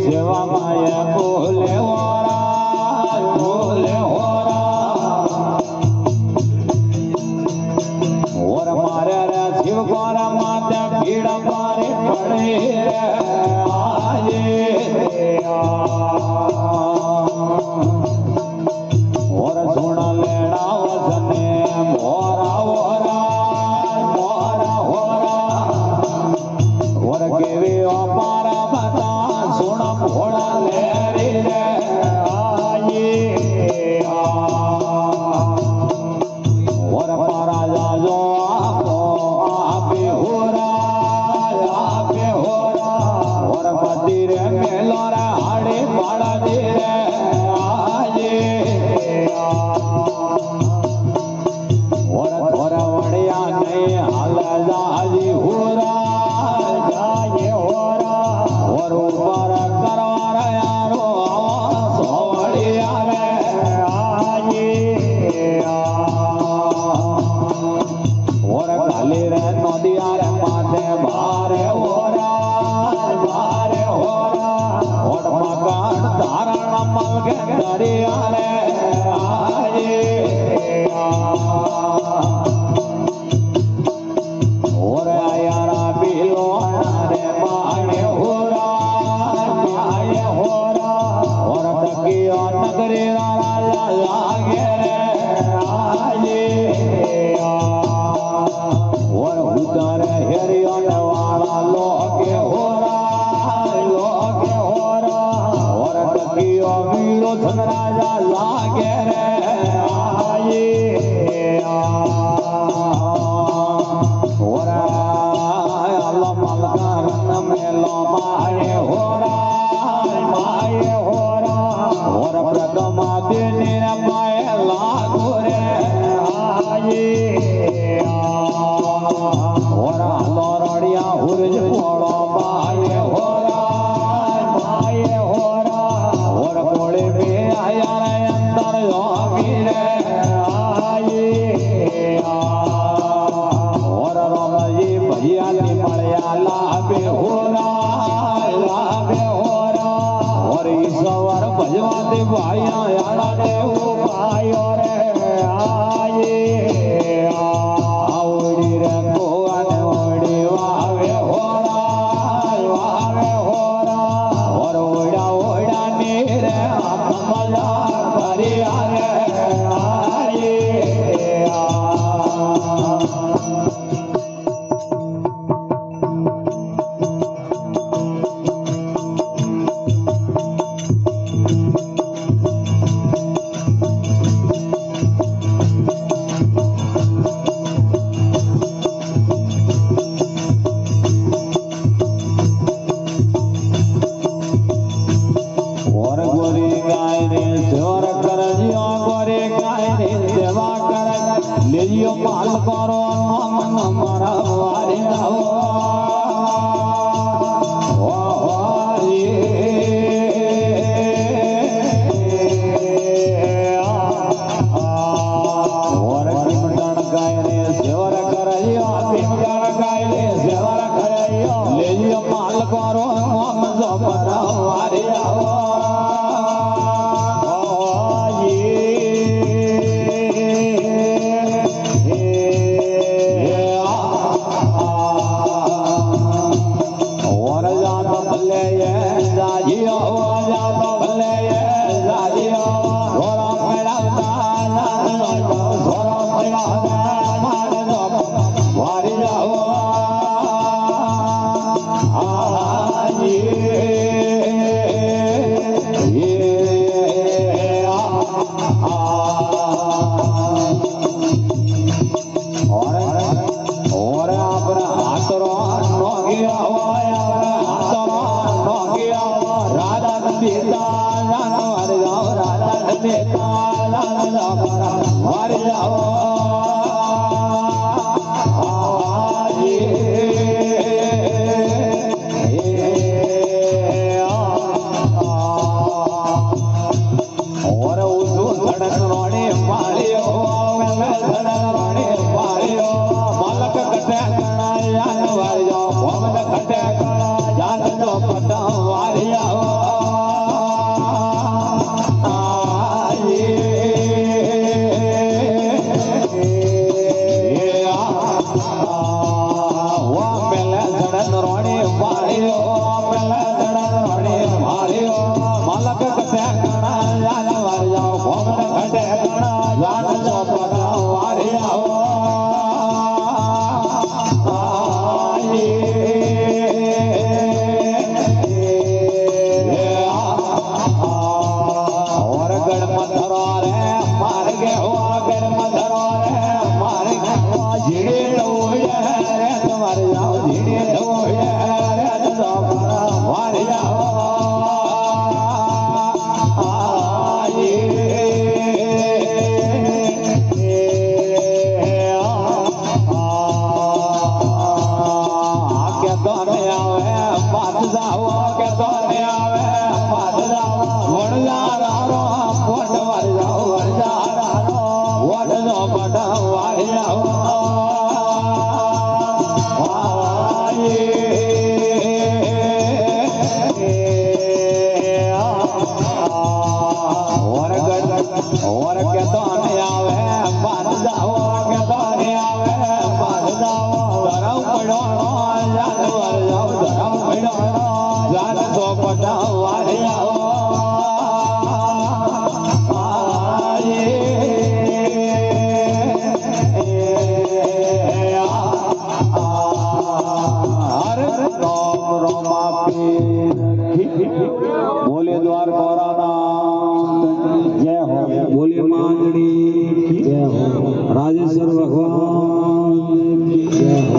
सेवा माया बोले और मारे रे शिव गोरा माते भीड़ मारे पड़े आए और सुन लेना वसने मोरा मोरा मोरा मोरा और केवी अपारा बता सुन भोला ले रे आए और पारा जाजो आपे हो रहा और पति रे मेलोरा हाड़े पाड़ा दे रे आए और थोड़ा बढ़िया नहीं हाल जाजी हो जाए और ऊपर करवा यारो सोवड़िया रे आए और खाली रे नदिया रे माथे बारे होरा और मकान धारण मल के दरिया रे आए और यारा बिलो रे माए होरा और तकिया नगरी राजा लागे रे आए और उतर हेरिया वाला लोगे होरा और तकिया वीरो धन राजा लागे रे आए और अल्लाह मलकार मेलो माए होरा और प्रथमा दिन पाए लागो रे आए और लोरड़िया हुरज पोड़ो माए होरा और कोड़े में आया रे अंदर योगी रे आए और रामजी भैया ने मड़िया लाभे होरा और ईश्वर भजवाते भाइया यारा ने उपायो रे आए आवड़ी रे कोवन ओड़ी वावे होरा और ओड़ा ओड़ा नीरे मजा करिया रे आए और गोरी गाय रे सेवर कर जियो गोरी गाय रे सेवा कर ले जियो माल करो मन मरा वारी जाओ और किमटन गाय रे सेवर कर जियो किमटन गाय रे सेवर कर जियो ले जियो माल करो मन मरा वारी जाओ जान जो पता वारिया बोले द्वारका जय हो, बोले मांगड़ी जय हो, राजेश्वर भगवान की जय हो।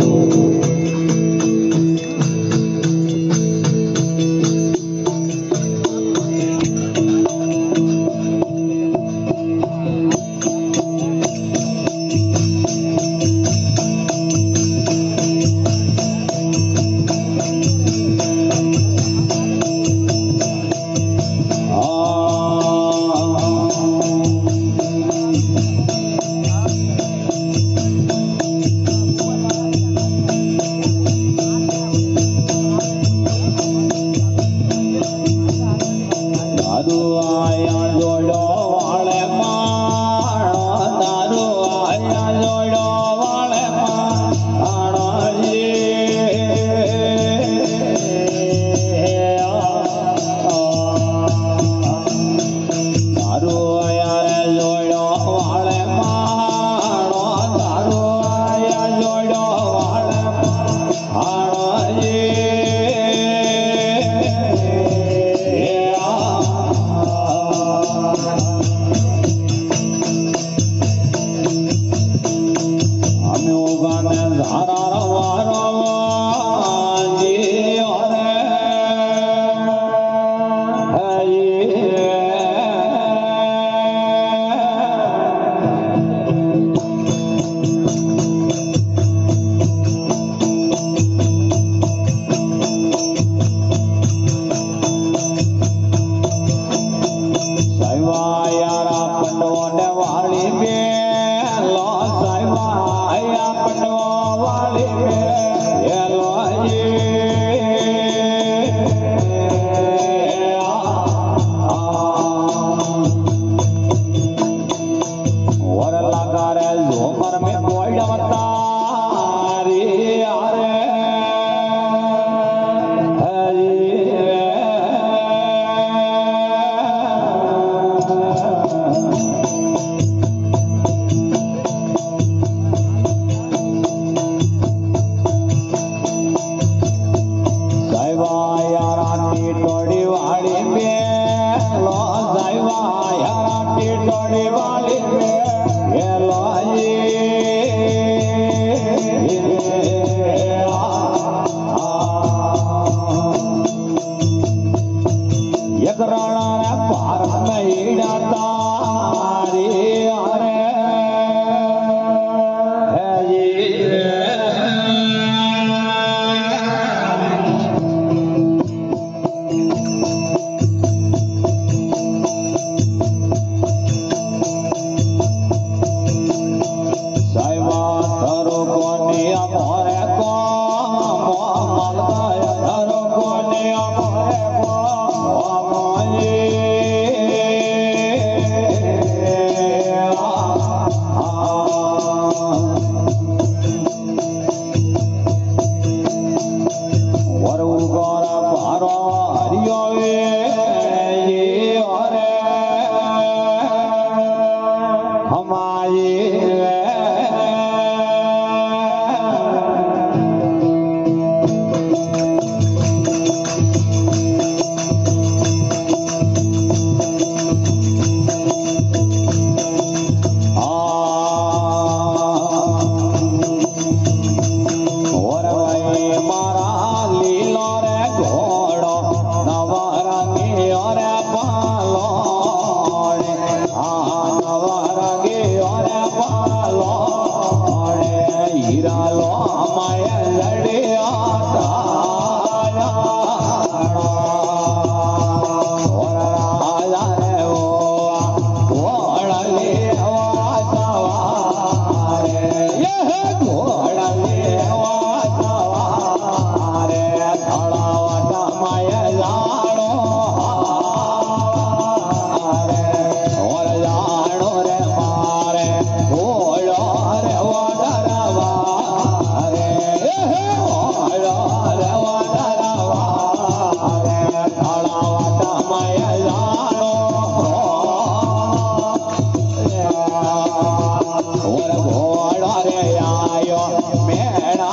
मेरा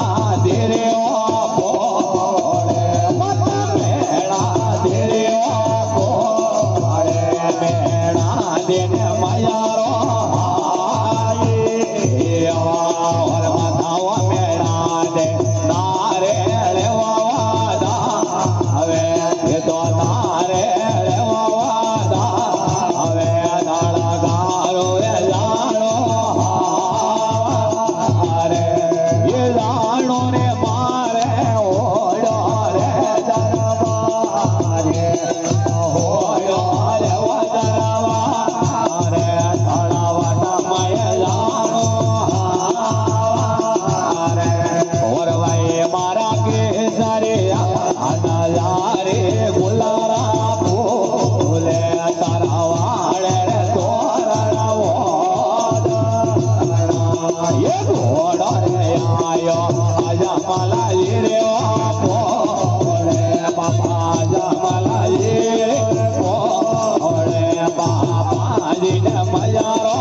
દેને મયારો ઓર માતાઓ મેળા દે નારે લેવા હવે એ તો નારે લેવા હવે દાડા ગારો એ જાણો અરે એ જાણો ને મારે ઓડો રે દરબારે ઓડો રે દરબારે તળાવના મય જાણો અરે ઓરવાય મારા કેસરિયા આના યારે ગુલારા ફૂલે તારા વાળે તોરણવો એ ઘોડો રે આયો આજા મલાઈ રે પોળે બાપા આજા મલાઈ રે પોળે બાપાજી ને મયારો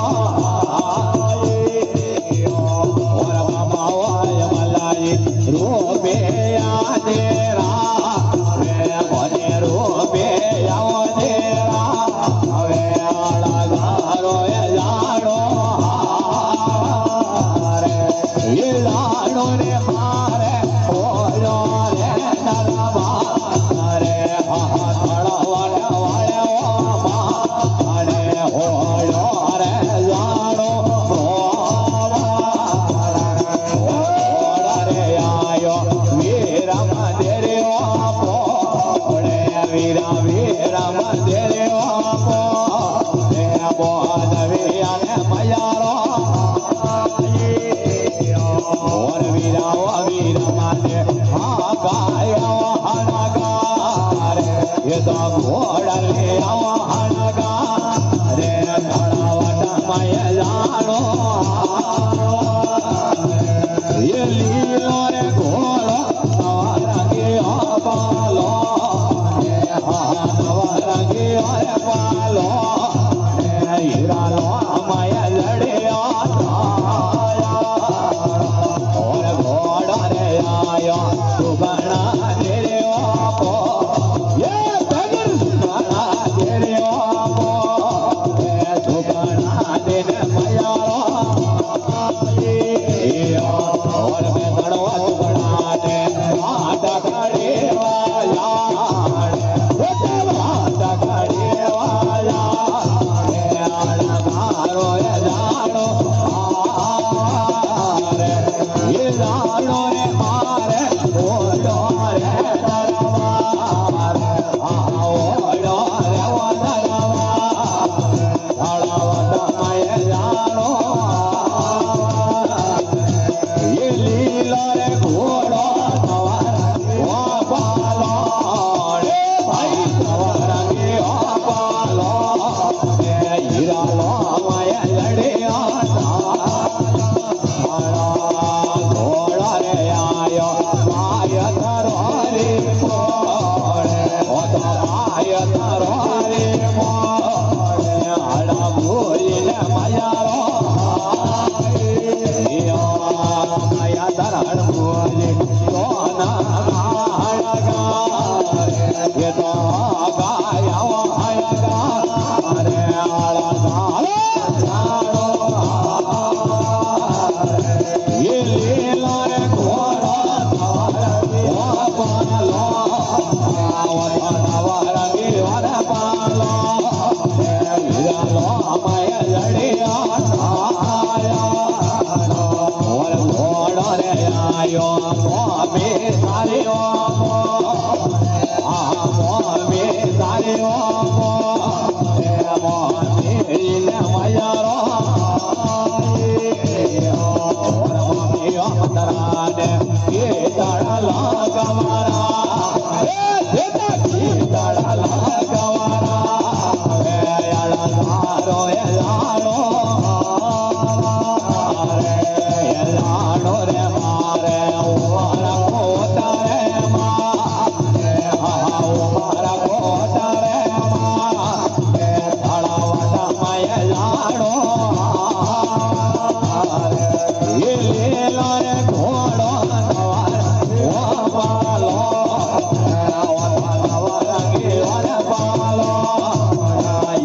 ઓર બાબા ઓય મલાઈ રૂપે આદેરા રે મને રૂપે આદેરા હવે આળા ગારો એ જાણો એ લાડો રે મારે ઓલો રે નરવા રે હળવાડે વાળે અરે ઓલો રે જાણો ઓળા રે આયો વીરા મંદિરે ઓળે વીરા વીરા મંદિરે ઓળે બોધવી અને મયારો ઓર વીરા માને હા ગાયો હણગાર એ તો ઘોડા લે હણગાર રે તળાવના મય જાણો એ લીલો રે ઘોડો નવરંગી પાલો નવરંગી પાલો હીરાલો મય લડ્યા और घोड़ा रे आयो सुगना तेरे आपो ये बगर सुगना तेरे आपो ये सुगना तेरे मयारो और मैं तड़वा सुगना ने आटा खड़े वाला आटा खड़े वाला आड़ा मारो ये जानो ये जानो रे मारे ओलो रे दरबार ओलो रे वो दरबार तड़ावना मय जानो ये लीलो रे घोड़ो वो पालो रे भाई नवरंगी पालो हीरा लो मय लड़िया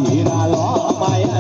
હીરા લો માયા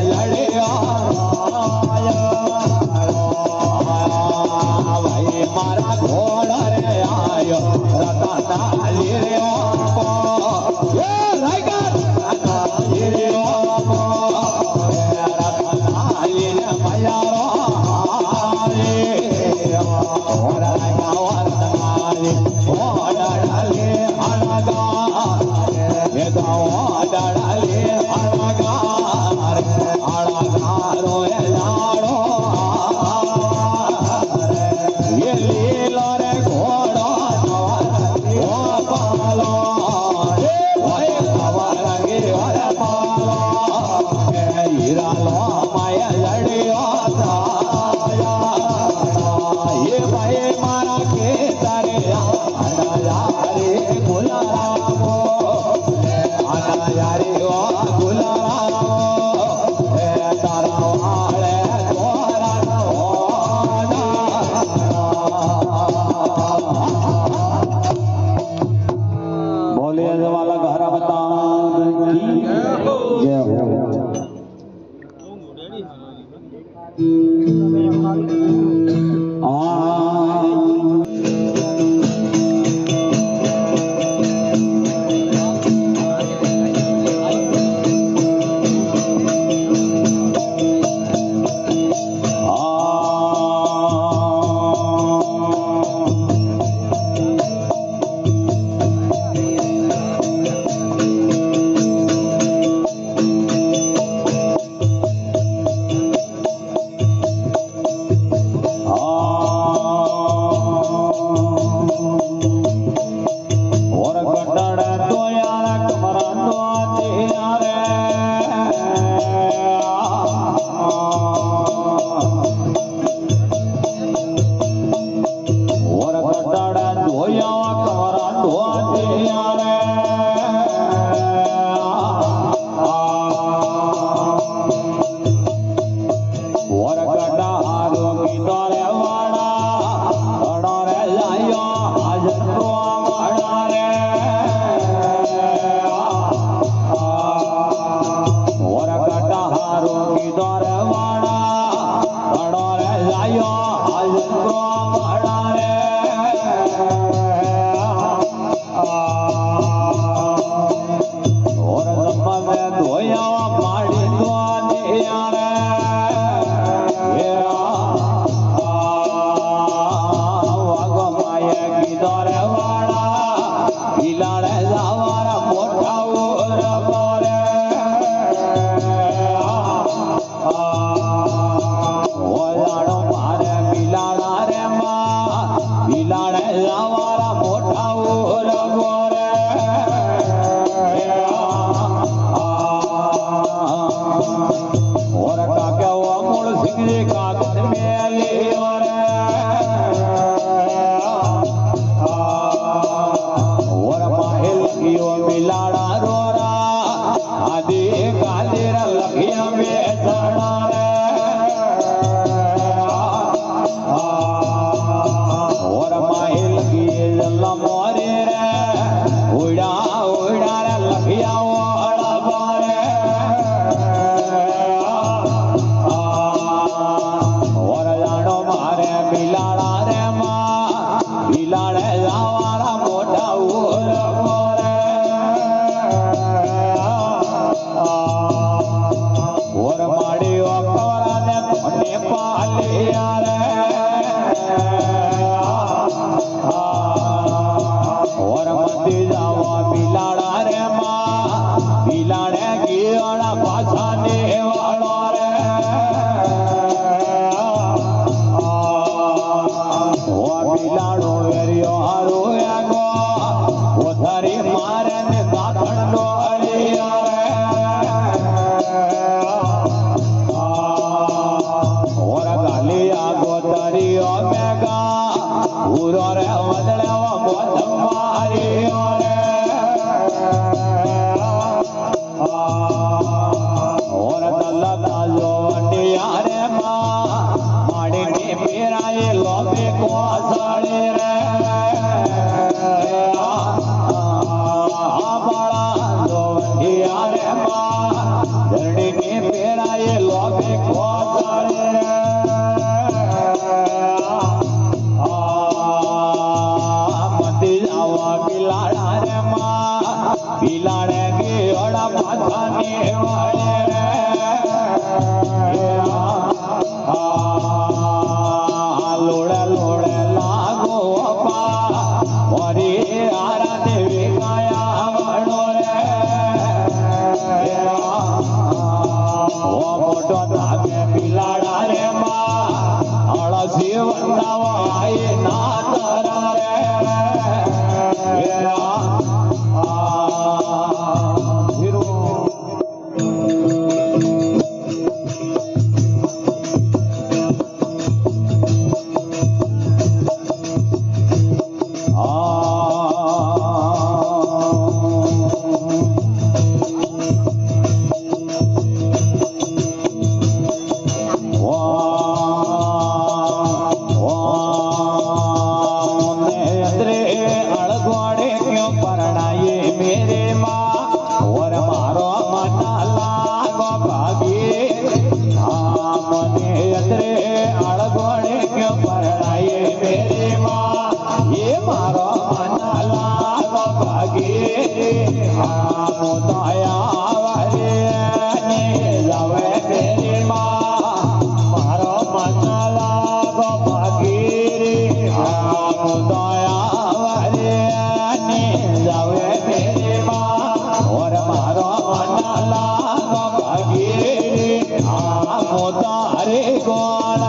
ભાગી આ મોતા હરે ગોળ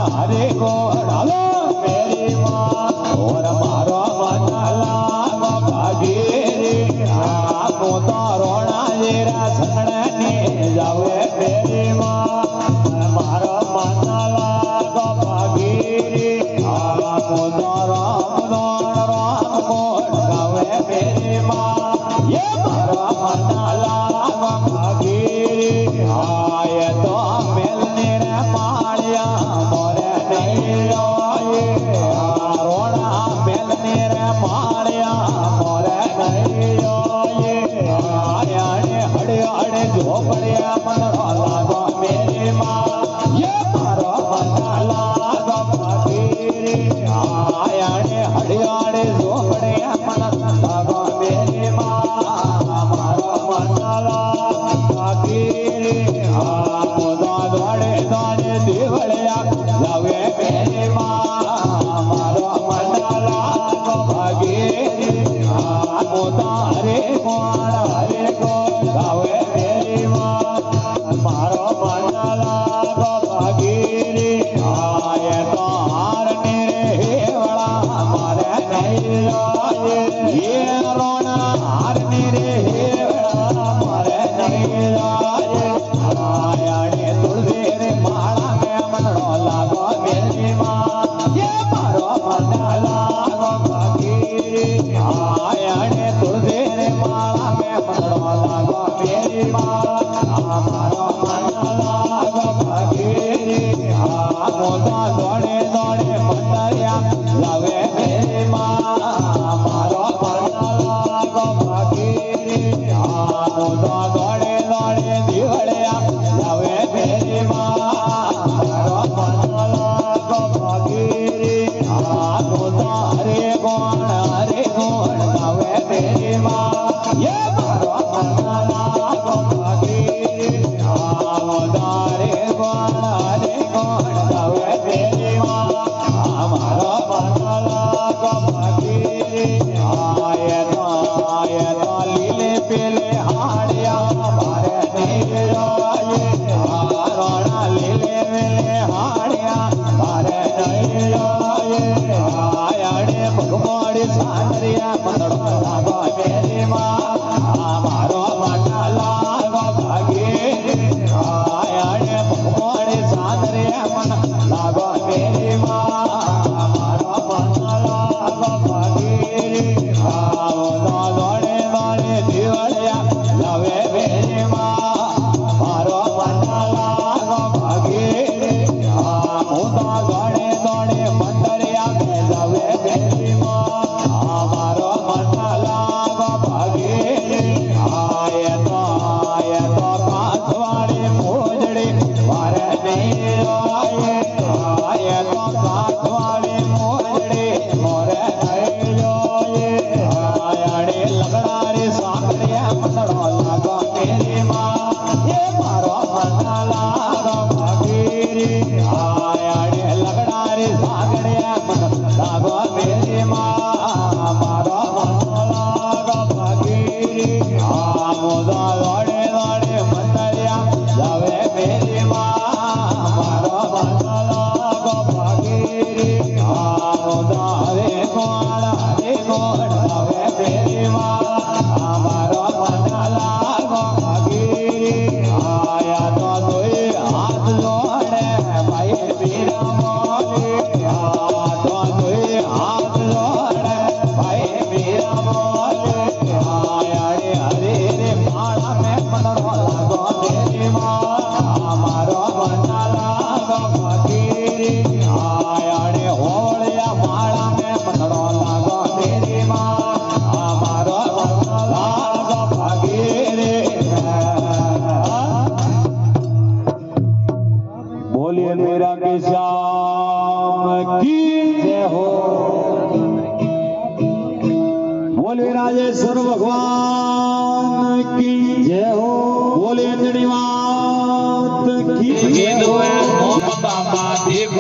હાલો મેરી માં ઓર મારો મનલા ભાગી આ મોતા રોણા જેરા સણને જાવે મેરી માં મારો મનલા ભાગી આ મોતા રામ ગોળ ગાવે મેરી માં ये मारा मनाला भागी आय तो मिलने रे मालिया मोरे नहीं आए रोना मिलने रे मालिया मोरे नहीं आए आया हड़े हड़े झोपड़िया मन लागो मेरी माँ ये मारा मनाला भागी आया हड़े हड़े झोपड़िया मन लागो मेरी माँ बोलिए मेरा के श्याम की जय हो। बोलिए राजेश्वर भगवान की जय हो। बोलिए अंजनी मात की जय हो। बाबा देव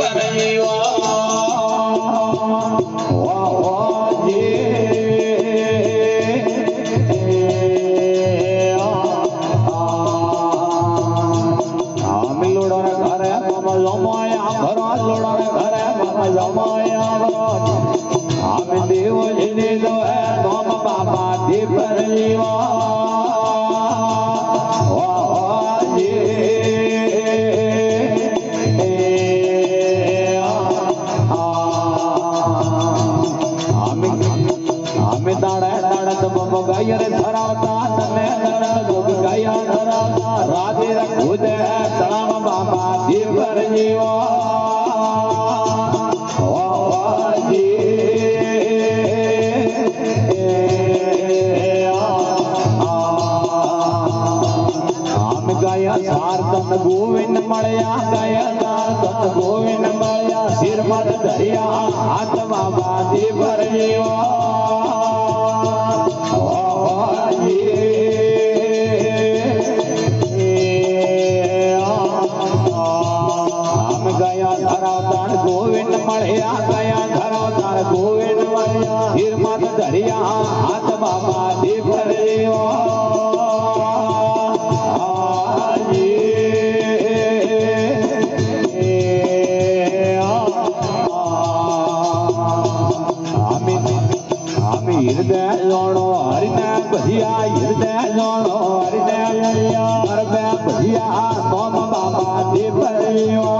રાધે રખુદ તળાવ બાબા દીપર જીવો સારતન ગોવિંદ મળ્યા ગયા સારતન ગોવિંદ મળ્યા શિરમત ધર્યા હાથ બાબા દીપર જીવો ગોવિંદ મળ્યા ગયા ધરાવતાર ગોવિંદ મળ્યા શિરમત ધર્યા હાથ બાબા દીપર જીવો હૃદય જોણો હરિને ભજિયા હૃદય જોણો હરિને હરબે ભજિયા તોમ બાબા દીપરિયો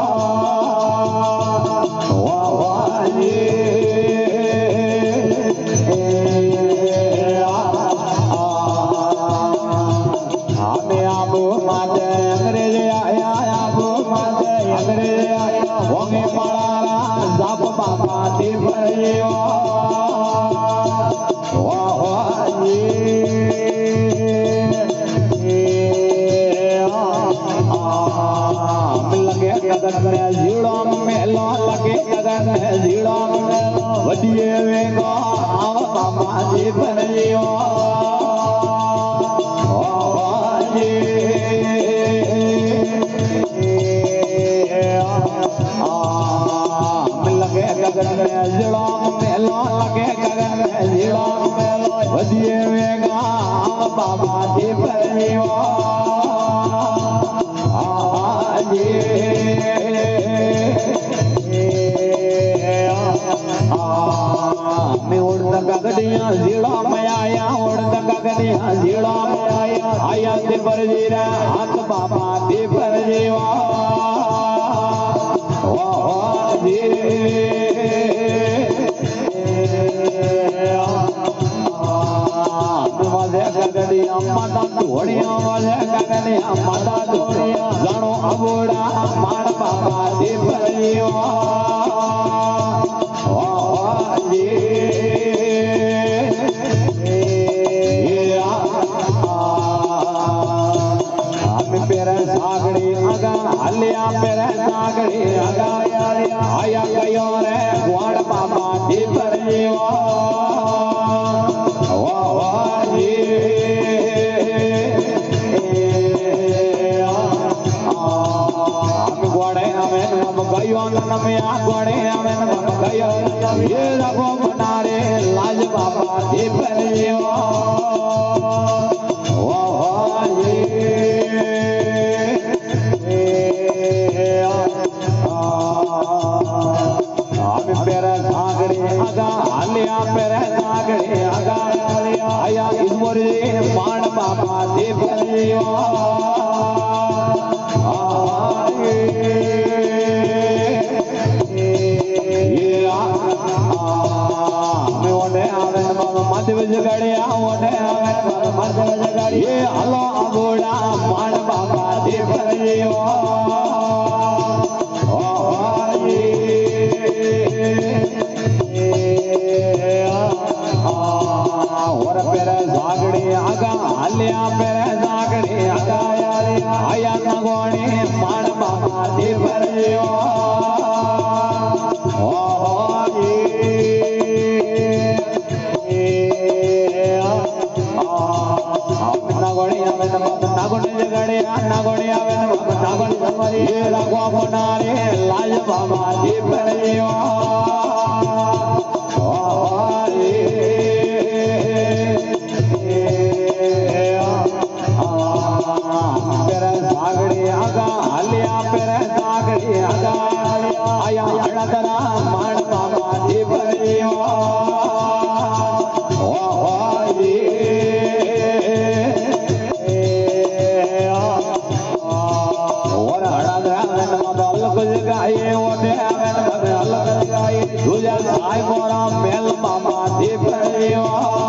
અમે આબો માતે અંગ્રેજ આયા આબો માતે અંગ્રેજ આયા હોંગે માળા જાપ બાબા દીપરિયો જીડો મેલો લગે ગગન જીડો વડીએ વેગો આવ બાબા દીપર જીવો લગે ગગન જીડો મેલો લગે ગગન જીડો મેલો વડીએ વેગો આવ બાબા દીપર જીવો गगड़िया जीड़ा में आया उड़द गगड़िया जीड़ा में आया दीपर जीरा हाथ बाबा दीपर जीवा गगड़िया माता धोड़िया वाले गगड़िया माता धोड़िया जानो अबोड़ा मार बाबा दीपर जीवा हलिया पेरे सागड़ी आगा आया गयो रे गुआड़ बाबा दीपर जीवा गुआड़े हमें हम गयो नमिया गुआड़े हमें हम गयो ये रघो बनारे लाज बाबा दीपर जीवा आया ईश्वरी मान बाबा दीपर जीवा मध्य जगड़िया मध्य जगड़िए हलो अबोड़ा मान बाबा दीपर जीवा हलिया पेरे सागड़ी आगा आया नगोणी मान बाबा दीपर जीवा नगोणी जगड़िया नगोणी नगोणी रघुआ बनारे लाज बाबा दीपर जीवा आया अड़दरा मान बाबा दीपर जीवा और अड़दरा अलग जगाए ओटे अलग जगाए दूजा साई बोरा मेल बाबा दीपर जीवा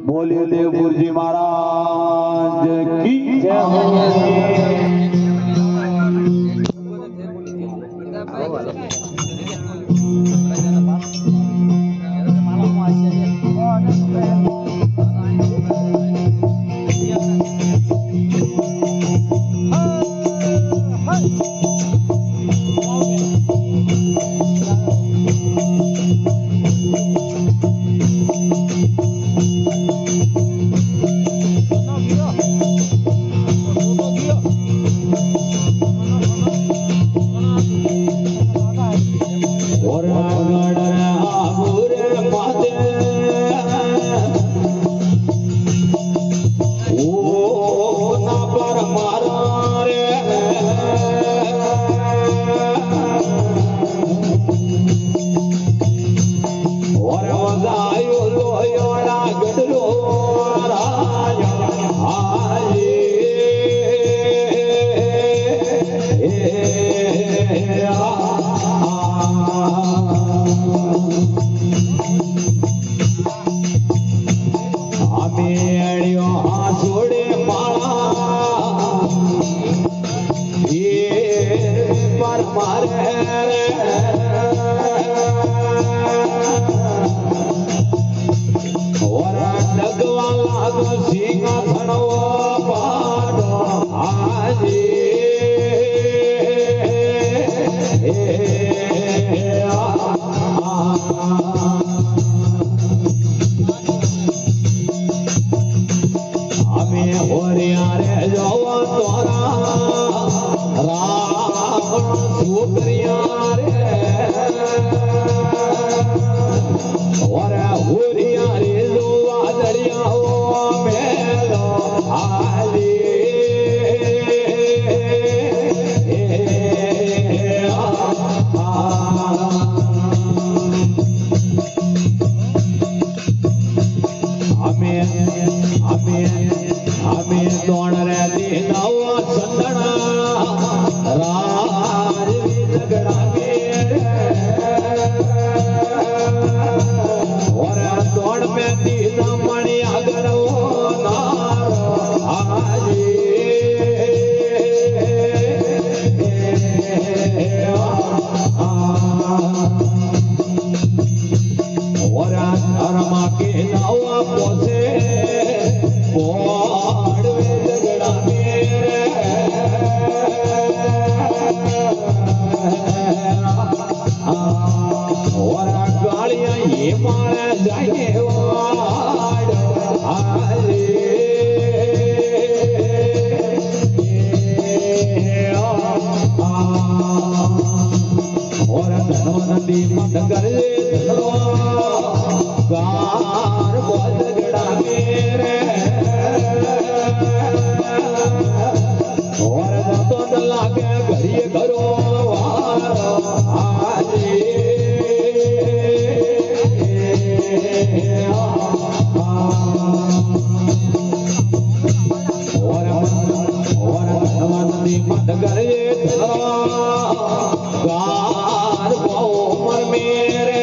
बोलिए देव गुरुजी महाराज की जय हो। અમે હોરિયારે જોવો તોરા રામ છોકરિયા રે ઓરે હોરિયારે જોવા દરિયાઓ મેલો અમે દોણ રે દીનાઓ સંદણા રાજ ઝગડા મેરે ઓરે દોણ મે દીના મણી આગરો નારો ઓરા ધર્મા કે નાવા પોસે પોડવે ઝગડા મેરે ઓરા ગાળિયા એ માળે જાય વાડ હાલે ઓરા ધનવંતી મંડગર કાર બોધગડા મેરે ઓર તો લાગે ઘડીએ ઘરો વારો આજે ઓર ધનવંતી મંડગર કાર બોમર મેરે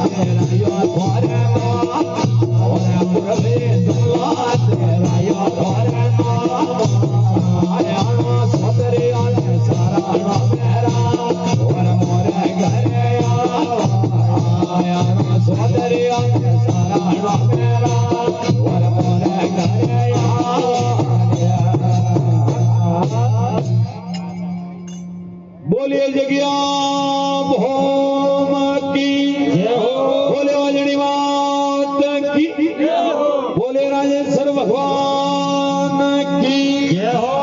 Ora बोलिए जगिया भोम की जय हो, बोले वाजनी मात की जय हो, बोले राजेश्वर भगवान की जय हो।